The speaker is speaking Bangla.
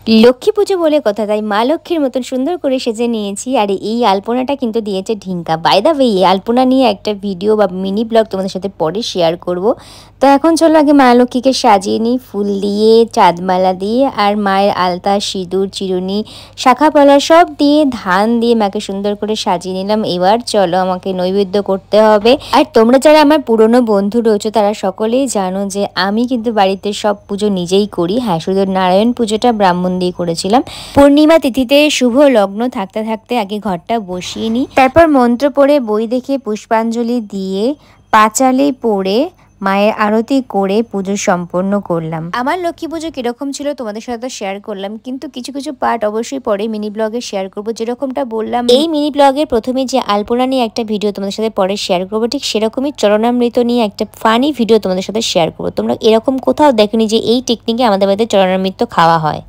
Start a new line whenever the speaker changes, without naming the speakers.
লক্ষ্মী পুজো বলে কথা, তাই মা লক্ষ্মীর মতন সুন্দর করে সেজে নিয়েছি। আর এই আলপনাটা কিন্তু দিয়েছে ঢিঙ্কা। বাই দ্য ওয়ে, এই আলপনা নিয়ে একটা ভিডিও বা মিনি ব্লগ তোমাদের সাথে পরে শেয়ার করব। তো এখন চলো আগে মা লক্ষ্মীকে সাজিয়ে নিই ফুল দিয়ে, চাঁদমালা দিয়ে, আর মায়ের আলতা, সিঁদুর, চিরুনি, শাখা পলা সব দিয়ে, ধান দিয়ে মাকে সুন্দর করে সাজিয়ে নিলাম। এবার চলো আমাকে নৈবেদ্য করতে হবে। আর তোমরা যারা আমার পুরনো বন্ধু রয়েছে তারা সকলেই জানো যে আমি কিন্তু বাড়িতে সব পুজো নিজেই করি। হ্যাঁ, শুধু নারায়ণ পুজোটা ব্রাহ্মণ দিয়ে করেছিলাম। পূর্ণিমা তিথিতে শুভ লগ্ন থাকতে থাকতে আগে ঘরটা বসিয়ে নিই, তারপর মন্ত্র পড়ে, বই দেখে, পুষ্পাঞ্জলি দিয়ে, পাঁচালি পড়ে, মায়ের আরতি করে পুজো সম্পন্ন করলাম। আমার লক্ষ্মী পুজো কিরকম ছিল তোমাদের সাথে শেয়ার করলাম, কিন্তু কিছু কিছু পার্ট অবশ্যই পরে মিনি ব্লগে শেয়ার করব। যেরকমটা বললাম এই মিনি ব্লগের প্রথমে যে আলপনা নিয়ে একটা ভিডিও তোমাদের সাথে পরে শেয়ার করবো, ঠিক সেরকমই চরণামৃত নিয়ে একটা ফানি ভিডিও তোমাদের সাথে শেয়ার করবো। তোমরা এরকম কোথাও দেখনি যে এই টেকনিকে আমাদের বাড়িতে চরণামৃত খাওয়া হয়।